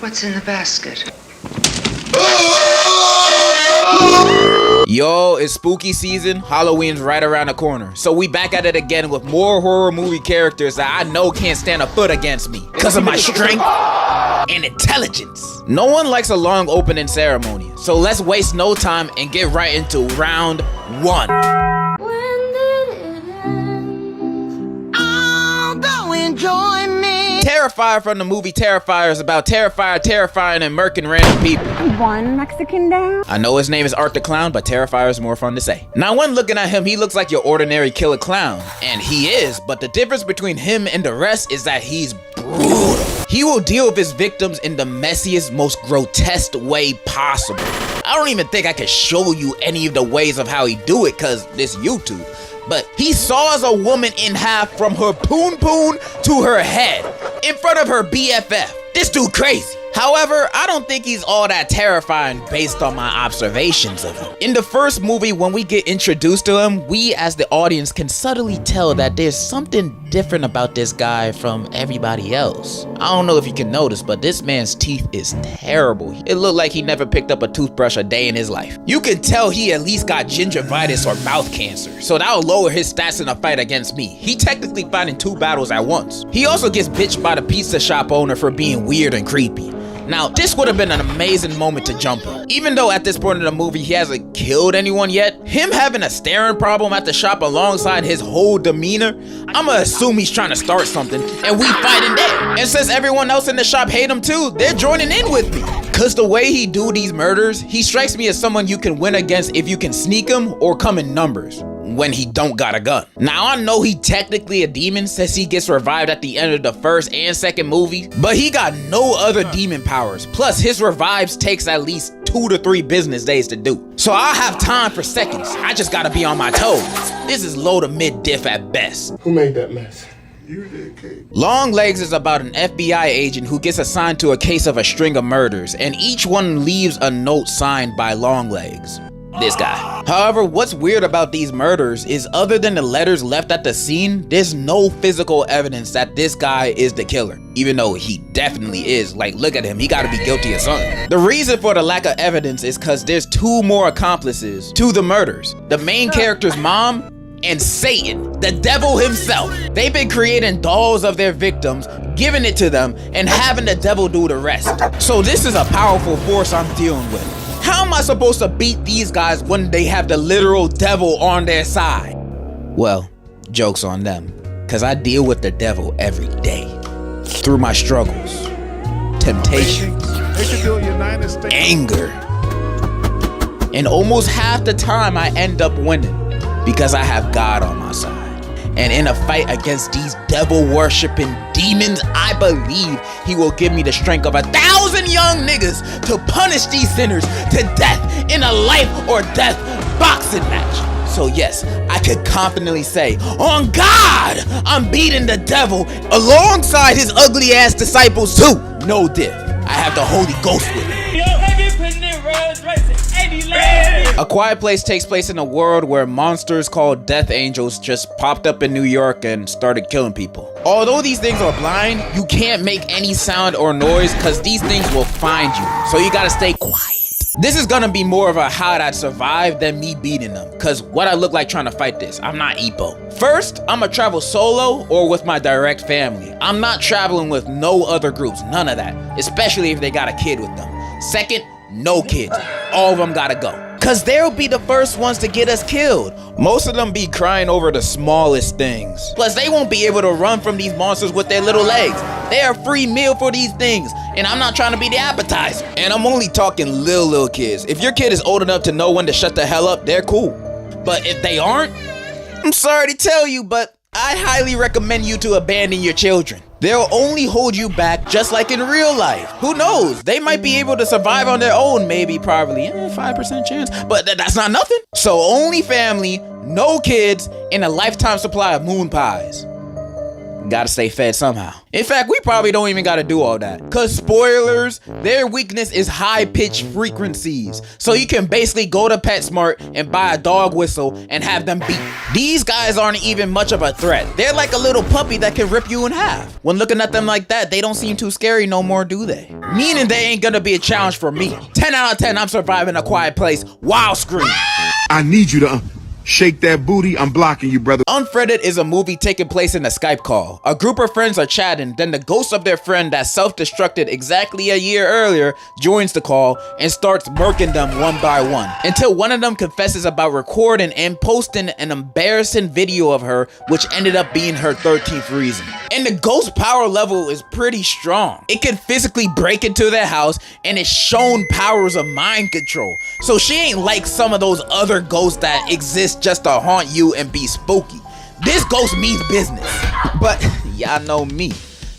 What's in the basket? Yo, it's spooky season. Halloween's right around the corner. So we back at it again with more horror movie characters that I know can't stand a foot against me because of my strength and intelligence. No one likes a long opening ceremony, so let's waste no time and get right into round one. Terrifier from the movie Terrifier is about Terrifier terrifying and murking random people. One Mexican down. I know his name is Art the Clown, but Terrifier is more fun to say. Now, when looking at him, he looks like your ordinary killer clown. And he is, but the difference between him and the rest is that he's brutal. He will deal with his victims in the messiest, most grotesque way possible. I don't even think I can show you any of the ways of how he do it, cause this YouTube. But he saws a woman in half from her poon to her head in front of her BFF. This dude crazy. However, I don't think he's all that terrifying based on my observations of him. In the first movie, when we get introduced to him, we as the audience can subtly tell that there's something different about this guy from everybody else. I don't know if you can notice, but this man's teeth is terrible. It looked like he never picked up a toothbrush a day in his life. You can tell he at least got gingivitis or mouth cancer, so that'll lower his stats in a fight against me. He technically fighting 2 battles at once. He also gets bitched by the pizza shop owner for being weird and creepy. Now, this would have been an amazing moment to jump in. Even though at this point in the movie he hasn't killed anyone yet, him having a staring problem at the shop alongside his whole demeanor, I'ma assume he's trying to start something and we fighting there. And since everyone else in the shop hate him too, they're joining in with me. Cause the way he do these murders, he strikes me as someone you can win against if you can sneak him or come in numbers when he don't got a gun. Now, I know he technically a demon since he gets revived at the end of the first and second movie, but he got no other demon powers. Plus, his revives takes at least 2 to 3 business days to do. So I'll have time for seconds. I just gotta be on my toes. This is low to mid diff at best. Who made that mess? You did, Kate. Longlegs is about an FBI agent who gets assigned to a case of a string of murders, and each one leaves a note signed by Longlegs. This guy. However, what's weird about these murders is other than the letters left at the scene, there's no physical evidence that this guy is the killer. Even though he definitely is. Like, look at him, he gotta be guilty of something. The reason for the lack of evidence is cause there's 2 more accomplices to the murders. The main character's mom and Satan, the devil himself. They've been creating dolls of their victims, giving it to them, and having the devil do the rest. So this is a powerful force I'm dealing with. How am I supposed to beat these guys when they have the literal devil on their side? Well, joke's on them, cause I deal with the devil every day. Through my struggles, temptations, anger. And almost half the time I end up winning because I have God on my side. And in a fight against these devil-worshipping demons, I believe he will give me the strength of 1,000 young niggas to punish these sinners to death in a life or death boxing match. So yes, I could confidently say, on God, I'm beating the devil alongside his ugly ass disciples too. No diff. I have the Holy Ghost with me. A Quiet Place takes place in a world where monsters called Death Angels just popped up in New York and started killing people. Although these things are blind, you can't make any sound or noise because these things will find you. So you gotta stay quiet. This is gonna be more of a how'd I survive than me beating them, cause what I look like trying to fight this, I'm not Ippo. First, I'ma travel solo or with my direct family. I'm not traveling with no other groups, none of that, especially if they got a kid with them. Second, no kids, all of them gotta go. Cause they'll be the first ones to get us killed. Most of them be crying over the smallest things. Plus, they won't be able to run from these monsters with their little legs. They're a free meal for these things, and I'm not trying to be the appetizer. And I'm only talking little kids. If your kid is old enough to know when to shut the hell up, they're cool. But if they aren't, I'm sorry to tell you, but I highly recommend you to abandon your children. They'll only hold you back just like in real life. Who knows? They might be able to survive on their own, maybe, probably, 5% chance, but that's not nothing. So only family, no kids, and a lifetime supply of moon pies. Gotta stay fed somehow. In fact, we probably don't even gotta do all that. Cause spoilers, their weakness is high pitched frequencies. So you can basically go to PetSmart and buy a dog whistle and have them beat. These guys aren't even much of a threat. They're like a little puppy that can rip you in half. When looking at them like that, they don't seem too scary no more, do they? Meaning they ain't gonna be a challenge for me. 10 out of 10, I'm surviving A Quiet Place. Wow, scream. I need you to shake that booty. I'm blocking you, brother. Unfriended is a movie taking place in a Skype call. A group of friends are chatting, then the ghost of their friend that self-destructed exactly a year earlier joins the call and starts murking them one by one, until one of them confesses about recording and posting an embarrassing video of her, which ended up being her 13th reason. And the ghost power level is pretty strong. It can physically break into their house, and it's shown powers of mind control. So she ain't like some of those other ghosts that exist just to haunt you and be spooky. This ghost means business. But y'all know me.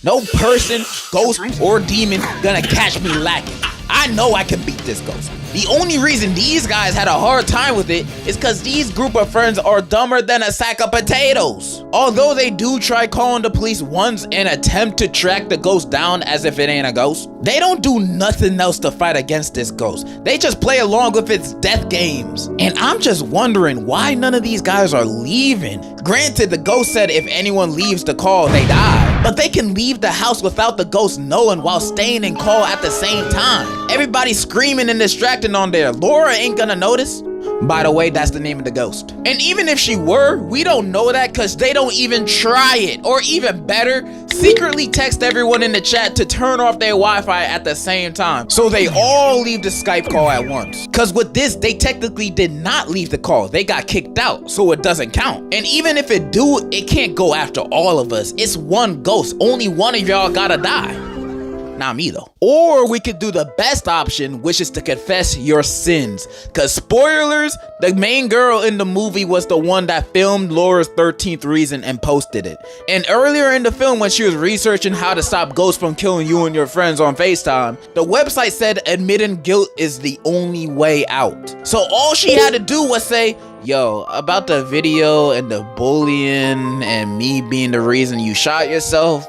No person, ghost, or demon gonna catch me lacking. I know I can beat this ghost. The only reason these guys had a hard time with it is because these group of friends are dumber than a sack of potatoes. Although they do try calling the police once and attempt to track the ghost down as if it ain't a ghost, they don't do nothing else to fight against this ghost. They just play along with its death games. And I'm just wondering why none of these guys are leaving. Granted, the ghost said if anyone leaves the call, they die. But they can leave the house without the ghost knowing while staying in call at the same time. Everybody's screaming and distracting on there. Laura ain't gonna notice. By the way, that's the name of the ghost. And even if she were, we don't know that because they don't even try it. Or even better, secretly text everyone in the chat to turn off their Wi-Fi at the same time. So they all leave the Skype call at once. Because with this, they technically did not leave the call. They got kicked out, so it doesn't count. And even if it do, it can't go after all of us. It's one ghost. Only one of y'all gotta die. Not me though. Or we could do the best option, which is to confess your sins. Cause spoilers, the main girl in the movie was the one that filmed Laura's 13th reason and posted it. And earlier in the film, when she was researching how to stop ghosts from killing you and your friends on FaceTime, the website said admitting guilt is the only way out. So all she had to do was say, yo, about the video and the bullying and me being the reason you shot yourself,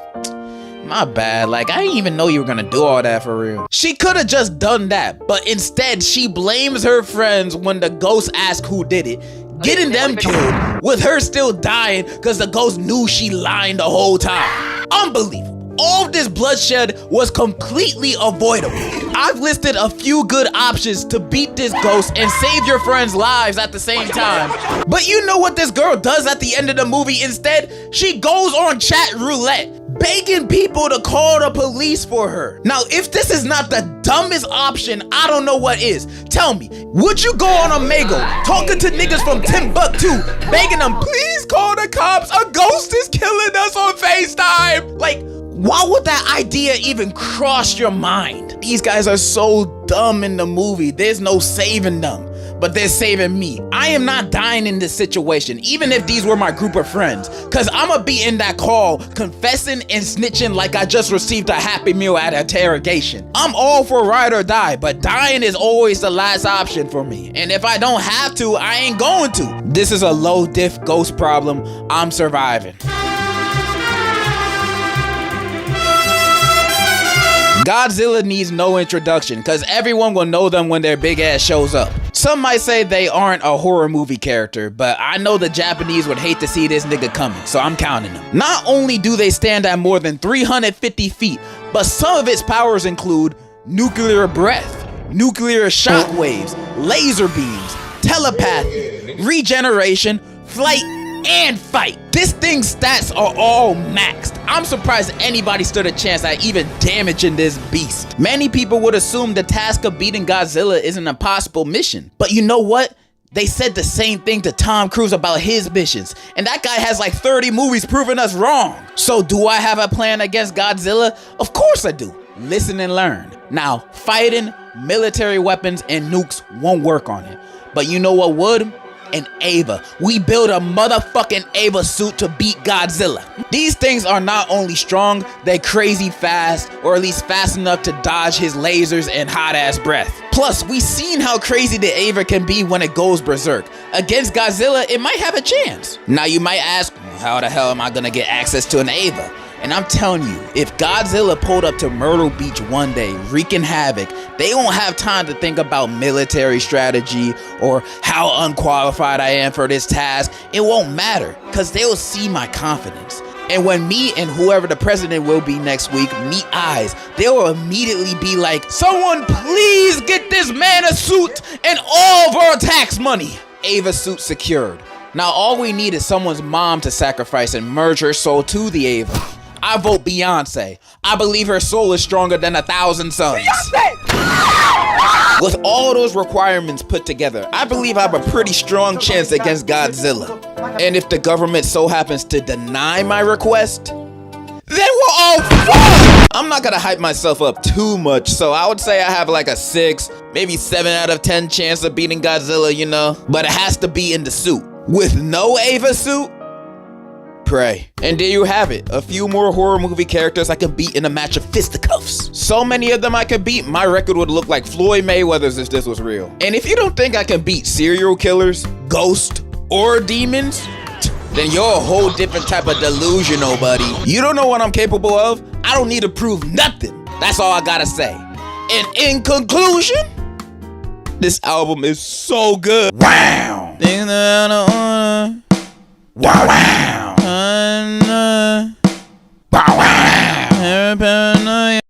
my bad, like I didn't even know you were gonna do all that for real. She could have just done that, but instead she blames her friends when the ghost asked who did it, getting them killed with her still dying because the ghost knew she lied the whole time. Unbelievable. All of this bloodshed was completely avoidable. I've listed a few good options to beat this ghost and save your friends' lives at the same time. But you know what this girl does at the end of the movie instead? She goes on chat roulette, begging people to call the police for her. Now, if this is not the dumbest option, I don't know what is. Tell me, would you go on Omegle, talking to niggas from Timbuktu, begging them, please call the cops, a ghost is killing us on FaceTime? Like, why would that idea even cross your mind? These guys are so dumb in the movie. There's no saving them, but they're saving me. I am not dying in this situation, even if these were my group of friends, because I'm gonna be in that call confessing and snitching like I just received a Happy Meal at interrogation. I'm all for ride or die, but dying is always the last option for me. And if I don't have to, I ain't going to. This is a low diff ghost problem. I'm surviving. Godzilla needs no introduction because everyone will know them when their big ass shows up. Some might say they aren't a horror movie character, but I know the Japanese would hate to see this nigga coming, so I'm counting them. Not only do they stand at more than 350 feet, but some of its powers include nuclear breath, nuclear shockwaves, laser beams, telepathy, regeneration, flight, and fight. This thing's stats are all maxed. I'm surprised anybody stood a chance at even damaging this beast. Many people would assume the task of beating Godzilla is an impossible mission. But you know what? They said the same thing to Tom Cruise about his missions, and that guy has like 30 movies proving us wrong. So do I have a plan against Godzilla? Of course I do. Listen and learn. Now, fighting, military weapons, and nukes won't work on it. But you know what would? An Ava. We build a motherfucking Ava suit to beat Godzilla. These things are not only strong, they're crazy fast, or at least fast enough to dodge his lasers and hot ass breath. Plus, we've seen how crazy the Ava can be when it goes berserk. Against Godzilla, it might have a chance. Now you might ask, how the hell am I gonna get access to an Ava? And I'm telling you, if Godzilla pulled up to Myrtle Beach one day, wreaking havoc, they won't have time to think about military strategy or how unqualified I am for this task. It won't matter, because they'll see my confidence. And when me and whoever the president will be next week meet eyes, they will immediately be like, someone please get this man a suit and all of our tax money. Ava suit secured. Now all we need is someone's mom to sacrifice and merge her soul to the Ava. I vote Beyonce. I believe her soul is stronger than 1,000 suns. Beyonce! With all those requirements put together, I believe I have a pretty strong chance against Godzilla. And if the government so happens to deny my request, then we're all fucked! I'm not gonna hype myself up too much, so I would say I have like a 6, maybe 7 out of 10 chance of beating Godzilla, you know? But it has to be in the suit. With no Ava suit, pray. And there you have it, a few more horror movie characters I can beat in a match of fisticuffs. So many of them I could beat, my record would look like Floyd Mayweather's if this was real. And if you don't think I can beat serial killers, ghosts, or demons, then you're a whole different type of delusional, buddy. You don't know what I'm capable of? I don't need to prove nothing. That's all I gotta say. And in conclusion, this album is so good. Wow. Wow. Wow. Wow.